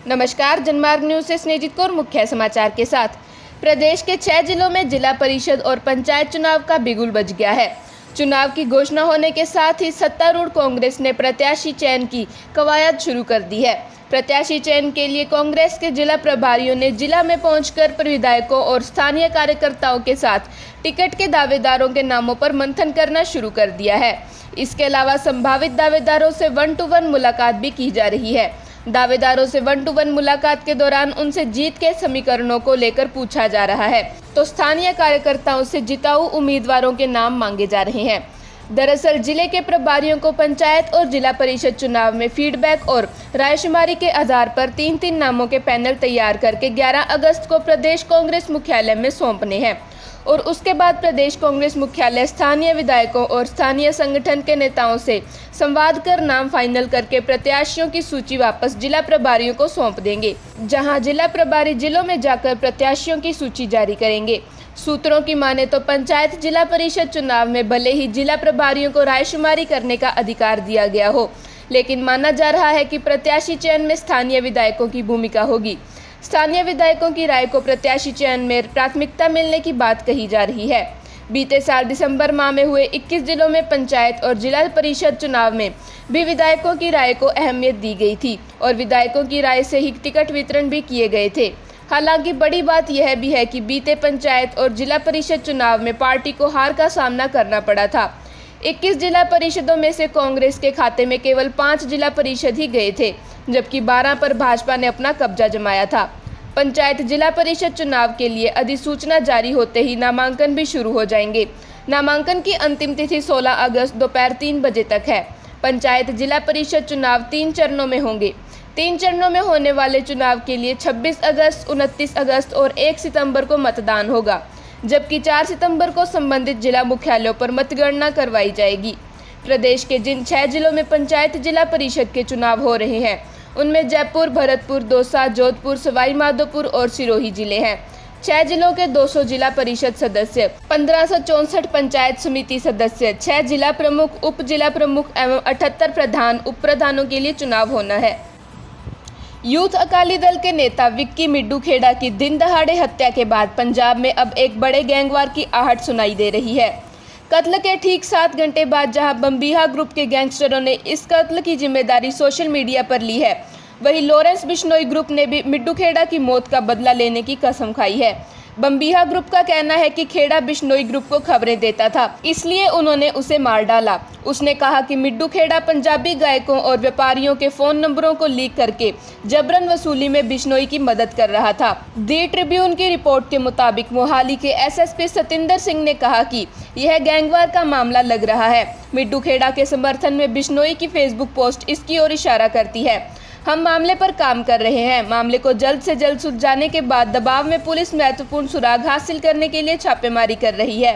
नमस्कार, जनमार्ग न्यूज से स्नेहित कौर मुख्य समाचार के साथ। प्रदेश के 6 जिलों में जिला परिषद और पंचायत चुनाव का बिगुल बज गया है। चुनाव की घोषणा होने के साथ ही सत्तारूढ़ कांग्रेस ने प्रत्याशी चयन की कवायद शुरू कर दी है। प्रत्याशी चयन के लिए कांग्रेस के जिला प्रभारियों ने जिला में पहुंचकर विधायकों और स्थानीय कार्यकर्ताओं के साथ टिकट के दावेदारों के नामों पर मंथन करना शुरू कर दिया है। इसके अलावा संभावित दावेदारों से 1-to-1 मुलाकात भी की जा रही है। दावेदारों से 1-to-1 मुलाकात के दौरान उनसे जीत के समीकरणों को लेकर पूछा जा रहा है, तो स्थानीय कार्यकर्ताओं से जिताऊ उम्मीदवारों के नाम मांगे जा रहे हैं। दरअसल जिले के प्रभारियों को पंचायत और जिला परिषद चुनाव में फीडबैक और रायशुमारी के आधार पर 3-3 नामों के पैनल तैयार करके 11 अगस्त को प्रदेश कांग्रेस मुख्यालय में सौंपने हैं और उसके बाद प्रदेश कांग्रेस मुख्यालय स्थानीय विधायकों और स्थानीय संगठन के नेताओं से संवाद कर नाम फाइनल करके प्रत्याशियों की सूची वापस जिला प्रभारियों को सौंप देंगे, जहां जिला प्रभारी जिलों में जाकर प्रत्याशियों की सूची जारी करेंगे। सूत्रों की माने तो पंचायत जिला परिषद चुनाव में भले ही जिला प्रभारियों को रायशुमारी करने का अधिकार दिया गया हो, लेकिन माना जा रहा है कि प्रत्याशी चयन में स्थानीय विधायकों की भूमिका होगी। स्थानीय विधायकों की राय को प्रत्याशी चयन में प्राथमिकता मिलने की बात कही जा रही है। बीते साल दिसंबर माह में हुए 21 जिलों में पंचायत और जिला परिषद चुनाव में भी विधायकों की राय को अहमियत दी गई थी और विधायकों की राय से ही टिकट वितरण भी किए गए थे। हालांकि बड़ी बात यह भी है कि बीते पंचायत और जिला परिषद चुनाव में पार्टी को हार का सामना करना पड़ा था। 21 जिला परिषदों में से कांग्रेस के खाते में केवल 5 जिला परिषद ही गए थे, जबकि 12 पर भाजपा ने अपना कब्जा जमाया था। पंचायत जिला परिषद चुनाव के लिए अधिसूचना जारी होते ही नामांकन भी शुरू हो जाएंगे। नामांकन की अंतिम तिथि 16 अगस्त दोपहर 3 बजे तक है। पंचायत जिला परिषद चुनाव 3 चरणों में होंगे। 3 चरणों में होने वाले चुनाव के लिए 26 अगस्त, 29 अगस्त और 1 सितंबर को मतदान होगा, जबकि 4 सितंबर को संबंधित जिला मुख्यालयों पर मतगणना करवाई जाएगी। प्रदेश के जिन 6 जिलों में पंचायत जिला परिषद के चुनाव हो रहे हैं, उनमें जयपुर, भरतपुर, दौसा, जोधपुर, सवाई माधोपुर और सिरोही जिले हैं। 6 जिलों के 200 जिला परिषद सदस्य, 1564 पंचायत समिति सदस्य, 6 जिला प्रमुख, उप जिला प्रमुख एवं 78 प्रधान, उप प्रधानों के लिए चुनाव होना है। यूथ अकाली दल के नेता विक्की मिड्डू खेड़ा की दिन दहाड़े हत्या के बाद पंजाब में अब एक बड़े गैंगवार की आहट सुनाई दे रही है। कत्ल के ठीक 7 घंटे बाद जहां बम्बीहा ग्रुप के गैंगस्टरों ने इस कत्ल की जिम्मेदारी सोशल मीडिया पर ली है, वहीं लॉरेंस बिश्नोई ग्रुप ने भी मिड्डू खेड़ा की मौत का बदला लेने की कसम खाई है। बम्बीहा ग्रुप का कहना है कि खेड़ा बिश्नोई ग्रुप को खबरें देता था, इसलिए उन्होंने उसे मार डाला। उसने कहा कि मिड्डू खेड़ा पंजाबी गायकों और व्यापारियों के फोन नंबरों को लीक करके जबरन वसूली में बिश्नोई की मदद कर रहा था। दी ट्रिब्यून की रिपोर्ट के मुताबिक मोहाली के एसएसपी सतिंदर सिंह ने कहा कि यह गैंगवार का मामला लग रहा है। मिड्डू खेड़ा के समर्थन में बिश्नोई की फेसबुक पोस्ट इसकी ओर इशारा करती है। हम मामले पर काम कर रहे हैं। मामले को जल्द से जल्द सुलझाने के बाद दबाव में पुलिस महत्वपूर्ण सुराग हासिल करने के लिए छापेमारी कर रही है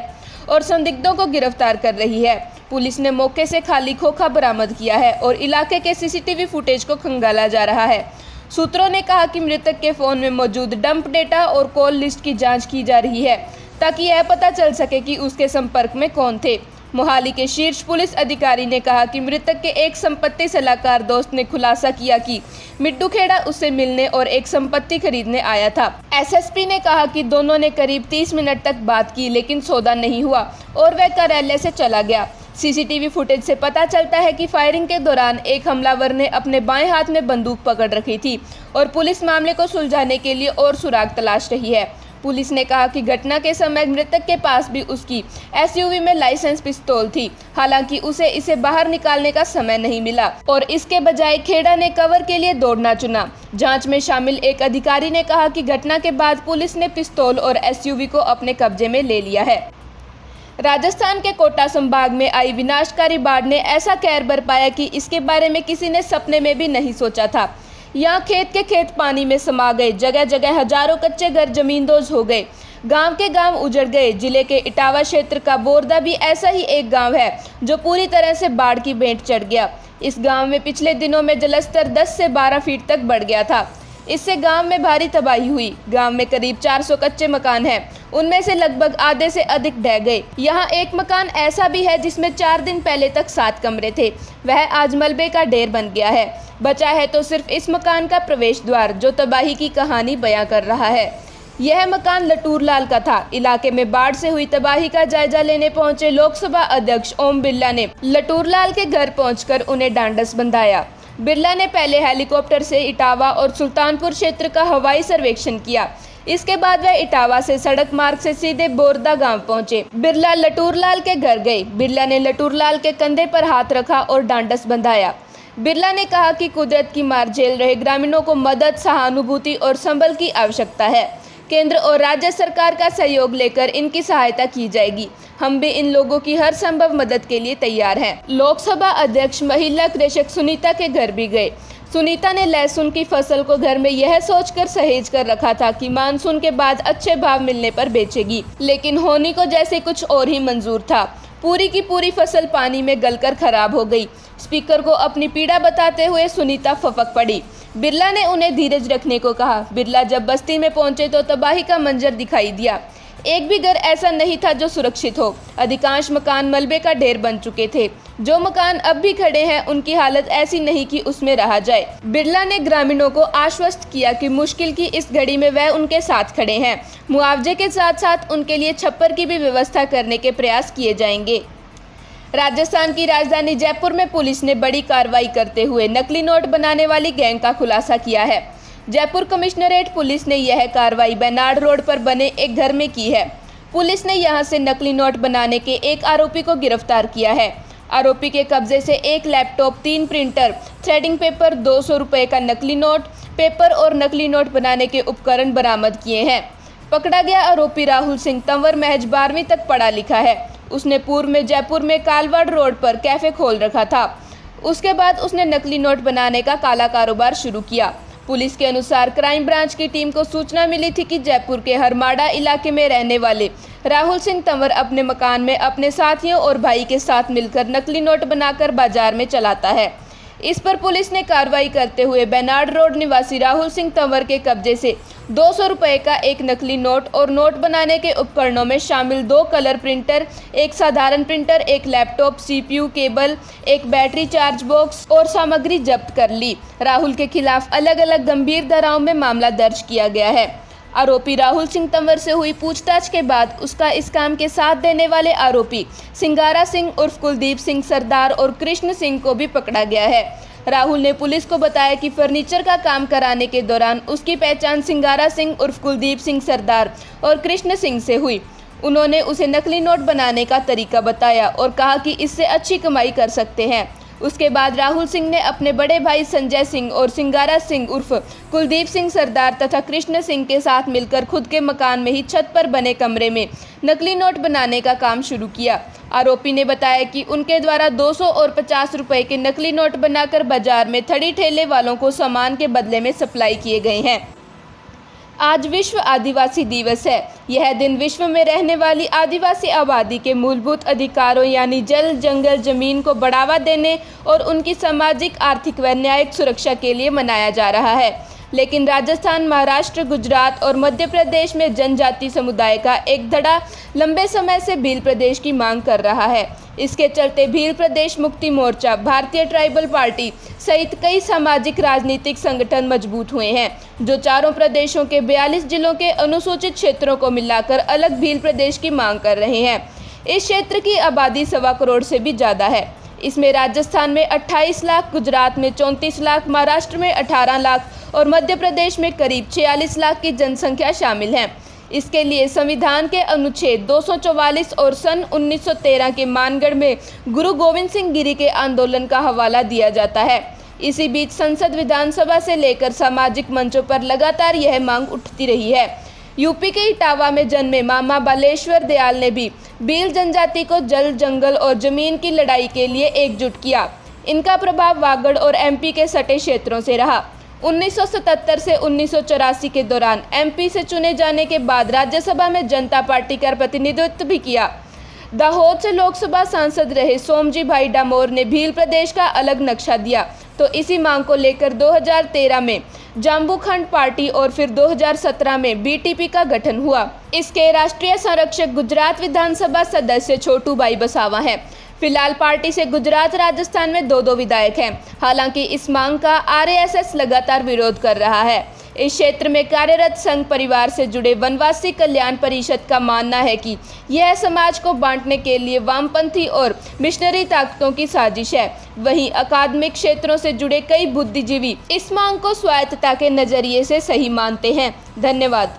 और संदिग्धों को गिरफ्तार कर रही है। पुलिस ने मौके से खाली खोखा बरामद किया है और इलाके के सीसीटीवी फुटेज को खंगाला जा रहा है। सूत्रों ने कहा कि मृतक के फोन में मौजूद डंप डेटा और कॉल लिस्ट की जांच की जा रही है, ताकि यह पता चल सके कि उसके संपर्क में कौन थे। मोहाली के शीर्ष पुलिस अधिकारी ने कहा कि मृतक के एक संपत्ति सलाहकार दोस्त ने खुलासा किया कि मिड्डू खेड़ा उससे मिलने और एक संपत्ति खरीदने आया था। एसएसपी ने कहा कि दोनों ने करीब 30 मिनट तक बात की, लेकिन सौदा नहीं हुआ और वह कार्यालय से चला गया। सीसीटीवी फुटेज से पता चलता है कि फायरिंग के दौरान एक हमलावर ने अपने बाएं हाथ में बंदूक पकड़ रखी थी और पुलिस मामले को सुलझाने के लिए और सुराग तलाश रही है। पुलिस ने कहा कि घटना के समय मृतक के पास भी उसकी एसयूवी में लाइसेंस पिस्तौल थी। हालांकि उसे इसे बाहर निकालने का समय नहीं मिला और इसके बजाय खेड़ा ने कवर के लिए दौड़ना चुना। जांच में शामिल एक अधिकारी ने कहा कि घटना के बाद पुलिस ने पिस्तौल और एसयूवी को अपने कब्जे में ले लिया है। राजस्थान के कोटा संभाग में आई विनाशकारी बाढ़ ने ऐसा कहर बरपाया कि इसके बारे में किसी ने सपने में भी नहीं सोचा था। यहाँ खेत के खेत पानी में समा गए, जगह जगह हजारों कच्चे घर जमींदोज हो गए, गांव के गांव उजड़ गए। जिले के इटावा क्षेत्र का बोरदा भी ऐसा ही एक गांव है जो पूरी तरह से बाढ़ की भेंट चढ़ गया। इस गांव में पिछले दिनों में जलस्तर 10 से 12 फीट तक बढ़ गया था। इससे गांव में भारी तबाही हुई। गांव में करीब 400 कच्चे मकान हैं, उनमें से लगभग आधे से अधिक ढह गए। यहाँ एक मकान ऐसा भी है जिसमें 4 दिन पहले तक 7 कमरे थे, वह आज मलबे का ढेर बन गया है। बचा है तो सिर्फ इस मकान का प्रवेश द्वार, जो तबाही की कहानी बयां कर रहा है। यह मकान लटूर लाल का था। इलाके में बाढ़ से हुई तबाही का जायजा लेने पहुंचे लोकसभा अध्यक्ष ओम बिरला ने लटूर लाल के घर पहुंचकर उन्हें ढांढस बंधाया। बिरला ने पहले हेलीकॉप्टर से इटावा और सुल्तानपुर क्षेत्र का हवाई सर्वेक्षण किया। इसके बाद वह इटावा से सड़क मार्ग से सीधे बोरदा गांव पहुंचे। बिरला लटूर लाल के घर गए। बिरला ने लटूर लाल के कंधे पर हाथ रखा और ढांढस बंधाया। बिरला ने कहा कि कुदरत की मार झेल रहे ग्रामीणों को मदद, सहानुभूति और संबल की आवश्यकता है। केंद्र और राज्य सरकार का सहयोग लेकर इनकी सहायता की जाएगी। हम भी इन लोगों की हर संभव मदद के लिए तैयार हैं। लोकसभा अध्यक्ष महिला कृषक सुनीता के घर भी गए। सुनीता ने लहसुन की फसल को घर में यह सोचकर सहेज कर रखा था कि मानसून के बाद अच्छे भाव मिलने पर बेचेगी, लेकिन होनी को जैसे कुछ और ही मंजूर था। पूरी की पूरी फसल पानी में गलकर खराब हो गई। स्पीकर को अपनी पीड़ा बताते हुए सुनीता फपक पड़ी। बिरला ने उन्हें धीरज रखने को कहा। बिरला जब बस्ती में पहुंचे तो तबाही का मंजर दिखाई दिया। एक भी घर ऐसा नहीं था जो सुरक्षित हो। अधिकांश मकान मलबे का ढेर बन चुके थे। जो मकान अब भी खड़े हैं उनकी हालत ऐसी नहीं कि उसमें रहा जाए। बिरला ने ग्रामीणों को आश्वस्त किया कि मुश्किल की इस घड़ी में वह उनके साथ खड़े हैं। मुआवजे के साथ साथ उनके लिए छप्पर की भी व्यवस्था करने के प्रयास किए जाएंगे। राजस्थान की राजधानी जयपुर में पुलिस ने बड़ी कार्रवाई करते हुए नकली नोट बनाने वाली गैंग का खुलासा किया है। जयपुर कमिश्नरेट पुलिस ने यह कार्रवाई बेनाड रोड पर बने एक घर में की है। पुलिस ने यहां से नकली नोट बनाने के एक आरोपी को गिरफ्तार किया है। आरोपी के कब्जे से एक लैपटॉप, 3 प्रिंटर, थ्रेडिंग पेपर, 200 रुपये का नकली नोट, पेपर और नकली नोट बनाने के उपकरण बरामद किए हैं। पकड़ा गया आरोपी राहुल सिंह तंवर महज 12वीं तक पढ़ा लिखा है। उसने पूर्व में जयपुर में कालवाड़ रोड पर कैफे खोल रखा था। उसके बाद उसने नकली नोट बनाने का काला कारोबार शुरू किया। पुलिस के अनुसार क्राइम ब्रांच की टीम को सूचना मिली थी कि जयपुर के हरमाड़ा इलाके में रहने वाले राहुल सिंह तंवर अपने मकान में अपने साथियों और भाई के साथ मिलकर नकली नोट बनाकर बाजार में चलाता है। इस पर पुलिस ने कार्रवाई करते हुए बेनाड रोड निवासी राहुल सिंह तंवर के कब्जे से 200 रुपये का एक नकली नोट और नोट बनाने के उपकरणों में शामिल 2 कलर प्रिंटर, एक साधारण प्रिंटर, एक लैपटॉप, CPU केबल, एक बैटरी चार्ज बॉक्स और सामग्री जब्त कर ली। राहुल के खिलाफ अलग अलग गंभीर धाराओं में मामला दर्ज किया गया है। आरोपी राहुल सिंह तंवर से हुई पूछताछ के बाद उसका इस काम के साथ देने वाले आरोपी सिंगारा सिंह उर्फ कुलदीप सिंह सरदार और कृष्ण सिंह को भी पकड़ा गया है। राहुल ने पुलिस को बताया कि फर्नीचर का काम कराने के दौरान उसकी पहचान सिंगारा सिंह उर्फ कुलदीप सिंह सरदार और कृष्ण सिंह से हुई। उन्होंने उसे नकली नोट बनाने का तरीका बताया और कहा कि इससे अच्छी कमाई कर सकते हैं। उसके बाद राहुल सिंह ने अपने बड़े भाई संजय सिंह और सिंगारा सिंह उर्फ कुलदीप सिंह सरदार तथा कृष्ण सिंह के साथ मिलकर खुद के मकान में ही छत पर बने कमरे में नकली नोट बनाने का काम शुरू किया। आरोपी ने बताया कि उनके द्वारा 200 और 50 रुपए के नकली नोट बनाकर बाजार में थड़ी ठेले वालों को सामान के बदले में सप्लाई किए गए हैं। आज विश्व आदिवासी दिवस है। यह दिन विश्व में रहने वाली आदिवासी आबादी के मूलभूत अधिकारों यानी जल, जंगल, जमीन को बढ़ावा देने और उनकी सामाजिक, आर्थिक व न्यायिक सुरक्षा के लिए मनाया जा रहा है। लेकिन राजस्थान, महाराष्ट्र, गुजरात और मध्य प्रदेश में जनजाति समुदाय का एक धड़ा लंबे समय से भील प्रदेश की मांग कर रहा है। इसके चलते भील प्रदेश मुक्ति मोर्चा, भारतीय ट्राइबल पार्टी सहित कई सामाजिक राजनीतिक संगठन मजबूत हुए हैं, जो चारों प्रदेशों के 42 जिलों के अनुसूचित क्षेत्रों को मिलाकर अलग भील प्रदेश की मांग कर रहे हैं। इस क्षेत्र की आबादी 1.25 करोड़ से भी ज़्यादा है। इसमें राजस्थान में 28 लाख, गुजरात में 34 लाख, महाराष्ट्र में 18 लाख और मध्य प्रदेश में करीब 46 लाख की जनसंख्या शामिल है। इसके लिए संविधान के अनुच्छेद 244 और सन 1913 के मानगढ़ में गुरु गोविंद सिंह गिरी के आंदोलन का हवाला दिया जाता है। इसी बीच संसद, विधानसभा से लेकर सामाजिक मंचों पर लगातार यह मांग उठती रही है। यूपी के इटावा में जन्मे मामा बालेश्वर दयाल ने भी भील जनजाति को जल, जंगल और जमीन की लड़ाई के लिए एकजुट किया। इनका प्रभाव वागड़ और MP के सटे क्षेत्रों से रहा। 1977 से 1984 के दौरान MP से चुने जाने के बाद राज्यसभा में जनता पार्टी का प्रतिनिधित्व भी किया। दाहोद से लोकसभा सांसद रहे सोमजी भाई डामोर ने भील प्रदेश का अलग नक्शा दिया, तो इसी मांग को लेकर 2013 में जाम्बूखंड पार्टी और फिर 2017 में बीटीपी का गठन हुआ। इसके राष्ट्रीय संरक्षक गुजरात विधानसभा सदस्य छोटू भाई बसावा हैं। फिलहाल पार्टी से गुजरात राजस्थान में दो विधायक हैं। हालांकि इस मांग का आरएसएस लगातार विरोध कर रहा है। इस क्षेत्र में कार्यरत संघ परिवार से जुड़े वनवासी कल्याण परिषद का मानना है कि यह समाज को बांटने के लिए वामपंथी और मिशनरी ताकतों की साजिश है। वहीं अकादमिक क्षेत्रों से जुड़े कई बुद्धिजीवी इस मांग को स्वायत्तता के नजरिए से सही मानते हैं। धन्यवाद।